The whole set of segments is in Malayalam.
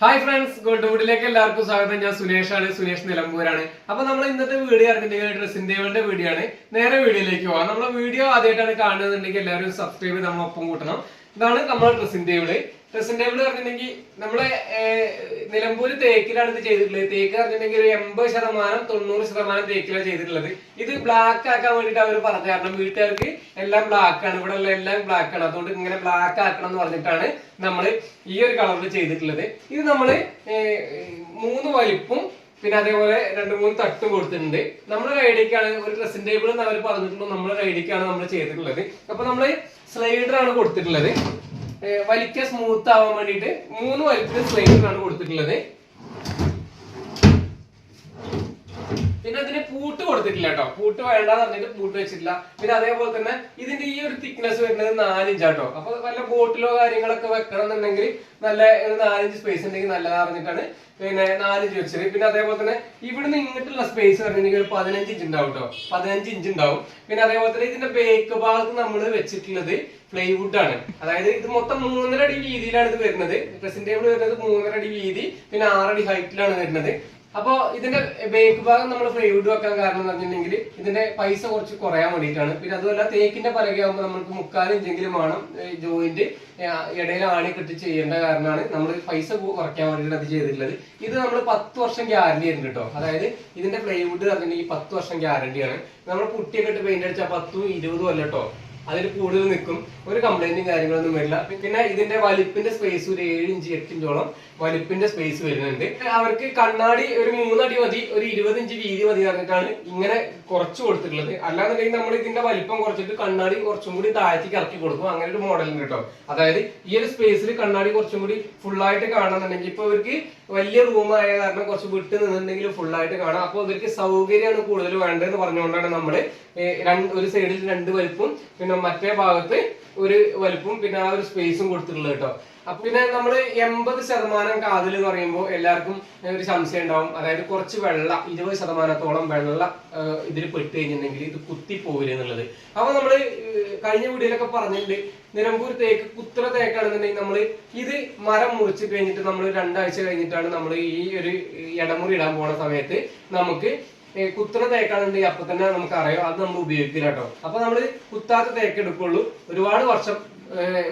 ഹായ് ഫ്രണ്ട്സ്, ഗോൾഡ്വുഡിലേക്ക് എല്ലാവർക്കും സ്വാഗതം. ഞാൻ സുനേഷാണ്, സുനേഷ് നിലമ്പൂരാണ്. അപ്പൊ നമ്മൾ ഇന്നത്തെ വീഡിയോ അറിഞ്ഞിട്ടുണ്ടെങ്കിൽ ഡ്രസ്സിന്റെ വീഡിയോ ആണ്. നേരെ വീഡിയോയിലേക്ക് പോവാം. നമ്മളെ വീഡിയോ ആദ്യമായിട്ടാണ് കാണുന്നുണ്ടെങ്കിൽ എല്ലാവരും സബ്സ്ക്രൈബ് ചെയ്ത് നമ്മളൊപ്പം കൂട്ടണം. ഇതാണ് നമ്മളെ ഡ്രസ്സിംഗ് ടേബിള്. ഡ്രസ്സിംഗ് ടേബിൾ പറഞ്ഞിട്ടുണ്ടെങ്കിൽ നമ്മളെ നിലമ്പൂര് തേക്കിലാണ് ഇത് ചെയ്തിട്ടുള്ളത്. തേക്ക് പറഞ്ഞിട്ടുണ്ടെങ്കിൽ ഒരു 80%-90% തേക്കിലാണ് ചെയ്തിട്ടുള്ളത്. ഇത് ബ്ലാക്ക് ആക്കാൻ വേണ്ടിട്ട് അവർ പറഞ്ഞു, കാരണം വീട്ടുകാർക്ക് എല്ലാം ബ്ലാക്ക് ആണ്, ഇവിടെ ഉള്ള എല്ലാം ബ്ലാക്ക് ആണ്, അതുകൊണ്ട് ഇങ്ങനെ ബ്ലാക്ക് ആക്കണം എന്ന് പറഞ്ഞിട്ടാണ് നമ്മൾ ഈ ഒരു കളറിൽ ചെയ്തിട്ടുള്ളത്. ഇത് നമ്മള് 3 വലിപ്പും പിന്നെ അതേപോലെ 2-3 തട്ടും കൊടുത്തിട്ടുണ്ട്. നമ്മുടെ ഐഡിയക്കാണ് ഒരു ഡ്രസ്സിംഗ് ടേബിൾ എന്ന് അവർ പറഞ്ഞിട്ടുള്ളൂ. നമ്മുടെ ഐഡിയക്കാണ് നമ്മൾ ചെയ്തിട്ടുള്ളത്. അപ്പൊ നമ്മള് സ്ലൈഡർ ആണ് കൊടുത്തിട്ടുള്ളത്. വലിക്ക സ്മൂത്ത് ആവാൻ വേണ്ടിട്ട് 3 വലിപ്പത്തിൽ സ്ലൈഡർ ആണ് കൊടുത്തിട്ടുള്ളത്. പിന്നെ അതിന് പൂട്ട് കൊടുത്തിട്ടില്ല കേട്ടോ. പൂട്ട് വേണ്ടാന്ന് പറഞ്ഞിട്ട് പൂട്ട് വെച്ചിട്ടില്ല. പിന്നെ അതേപോലെ തന്നെ ഇതിന്റെ ഈ ഒരു തിക്നെസ് വരുന്നത് 4 ഇഞ്ചാട്ടോ. അപ്പൊ വല്ല ബോട്ടിലോ കാര്യങ്ങളൊക്കെ വെക്കണം എന്നുണ്ടെങ്കിൽ നല്ല 4 ഇഞ്ച് സ്പേസ് ഉണ്ടെങ്കിൽ നല്ലതാ പറഞ്ഞിട്ടാണ് പിന്നെ 4 ഇഞ്ച് വെച്ചത്. പിന്നെ അതേപോലെ തന്നെ ഇവിടുന്ന് ഇങ്ങോട്ടുള്ള സ്പേസ് പറഞ്ഞിട്ടുണ്ടെങ്കിൽ ഒരു 15 ഇഞ്ച് ഉണ്ടാവും കേട്ടോ. 15 ഇഞ്ച് ഉണ്ടാവും. പിന്നെ അതേപോലെ തന്നെ ഇതിന്റെ ബേക്ക് ഭാഗത്ത് നമ്മൾ വെച്ചിട്ടുള്ളത് പ്ലൈവുഡ് ആണ്. അതായത് ഇത് മൊത്തം 3.5 അടി വീതിയിലാണ് ഇത് വരുന്നത്. ഡ്രസ്സിംഗ് ടേബിൾ വരുന്നത് 3.5 അടി വീതി പിന്നെ 6 അടി ഹൈറ്റിലാണ് വരുന്നത്. അപ്പൊ ഇതിന്റെ ബേക്ക് ഭാഗം നമ്മൾ പ്ലൈവുഡ് വെക്കാൻ കാരണം എന്ന് പറഞ്ഞിട്ടുണ്ടെങ്കിൽ ഇതിന്റെ പൈസ കുറച്ച് കുറയാൻ വേണ്ടിയിട്ടാണ്. പിന്നെ അതുമല്ല തേക്കിന്റെ പലകയാകുമ്പോൾ നമുക്ക് 3/4 ഇഞ്ചെങ്കിലും വേണം ജോയിന്റ് ഇടയിൽ ആണി കെട്ടി ചെയ്യേണ്ട കാരണമാണ് നമ്മൾ പൈസ കുറയ്ക്കാൻ വേണ്ടിയിട്ട് അത് ചെയ്തിട്ടുള്ളത്. ഇത് നമ്മൾ 10 വർഷം ഗ്യാരണ്ടി ഉണ്ട് കേട്ടോ. അതായത് ഇതിന്റെ പ്ലൈവുഡ് പറഞ്ഞിട്ടുണ്ടെങ്കിൽ 10 വർഷം ഗ്യാരണ്ടിയാണ്. നമ്മൾ പുട്ടിയൊക്കെ ഇട്ട് പെയിന്റ് അടിച്ചാൽ 10ഉം 20ഉം അല്ല കേട്ടോ, അതിൽ കൂടുതൽ നിൽക്കും. ഒരു കംപ്ലൈന്റും കാര്യങ്ങളൊന്നും വരില്ല. പിന്നെ ഇതിന്റെ വലിപ്പിന്റെ സ്പേസ് ഒരു 7 ഇഞ്ച് 8 ഇഞ്ചോളം വലിപ്പിന്റെ സ്പേസ് വരുന്നുണ്ട്. അവർക്ക് കണ്ണാടി ഒരു 3 അടി മതി, ഒരു 20 ഇഞ്ച് വീതി മതി പറഞ്ഞിട്ടാണ് ഇങ്ങനെ കുറച്ച് കൊടുത്തിട്ടുള്ളത്. അല്ലാന്നുണ്ടെങ്കിൽ നമ്മൾ ഇതിന്റെ വലിപ്പം കുറച്ചിട്ട് കണ്ണാടി കുറച്ചും കൂടി താഴത്തേക്ക് ഇറക്കി കൊടുക്കും. അങ്ങനെ ഒരു മോഡലുണ്ട് കേട്ടോ. അതായത് ഈ ഒരു സ്പേസിൽ കണ്ണാടി കുറച്ചും കൂടി ഫുള്ളായിട്ട് കാണുന്നുണ്ടെങ്കിൽ ഇപ്പൊ ഇവർക്ക് വലിയ റൂമായ കാരണം കുറച്ച് വിട്ട് നിന്നുണ്ടെങ്കിൽ ഫുള്ളായിട്ട് കാണാം. അപ്പൊ ഇവർക്ക് സൗകര്യമാണ് കൂടുതൽ വേണ്ടതെന്ന് പറഞ്ഞുകൊണ്ടാണ് നമ്മള് ഒരു സൈഡിൽ 2 വലിപ്പും പിന്നെ മറ്റേ ഭാഗത്ത് ഒരു വലിപ്പും പിന്നെ ആ ഒരു സ്പേസും കൊടുത്തിട്ടുള്ളത് കേട്ടോ. അപ്പൊ പിന്നെ നമ്മള് 80% കാതിൽ എന്ന് പറയുമ്പോൾ എല്ലാവർക്കും ഒരു സംശയം ഉണ്ടാവും. അതായത് കുറച്ച് വെള്ളം 20%-ഓളം വെള്ളം ഇതിൽ പെട്ട് കഴിഞ്ഞിട്ടുണ്ടെങ്കിൽ ഇത് കുത്തിപ്പോവില്ല എന്നുള്ളത്. അപ്പൊ നമ്മള് കഴിഞ്ഞ വീഡിയോയിലൊക്കെ പറഞ്ഞിട്ടുണ്ട്, നിലമ്പൂർ തേക്ക് കുത്ര തേക്കാണെന്നുണ്ടെങ്കിൽ നമ്മൾ ഇത് മരം മുറിച്ച് കഴിഞ്ഞിട്ട് നമ്മൾ 2 ആഴ്ച കഴിഞ്ഞിട്ടാണ് നമ്മൾ ഈ ഒരു ഇടമുറി ഇടാൻ പോണ സമയത്ത് നമുക്ക് കുത്തണ തേക്കാണെന്നുണ്ടെങ്കിൽ അപ്പൊ തന്നെ നമുക്ക് അറിയാം, അത് നമ്മൾ ഉപയോഗിക്കില്ല കേട്ടോ. അപ്പൊ നമ്മള് കുത്താത്ത തേക്ക് എടുക്കുള്ളൂ. ഒരുപാട് വർഷം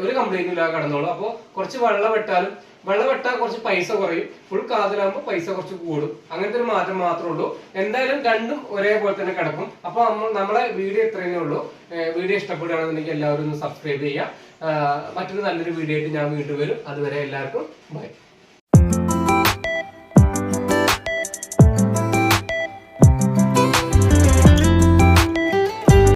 ഒരു കംപ്ലൈന്റും ഇല്ലാതെ കടന്നോളൂ. അപ്പൊ കുറച്ച് വെള്ളം വെട്ടാൽ കുറച്ച് പൈസ കുറയും, ഫുൾ കാതലാകുമ്പോൾ പൈസ കുറച്ച് കൂടും. അങ്ങനത്തെ ഒരു മാറ്റം മാത്രമേ ഉള്ളൂ. എന്തായാലും രണ്ടും ഒരേപോലെ തന്നെ കിടക്കും. അപ്പൊ നമ്മളെ വീഡിയോ ഇത്രയേ ഉള്ളൂ. വീഡിയോ ഇഷ്ടപ്പെടുകയാണെന്നുണ്ടെങ്കിൽ എല്ലാവരും ഒന്ന് സബ്സ്ക്രൈബ് ചെയ്യുക. മറ്റൊരു നല്ലൊരു വീഡിയോ ആയിട്ട് ഞാൻ വീണ്ടും വരും. അതുവരെ എല്ലാവർക്കും ബൈ.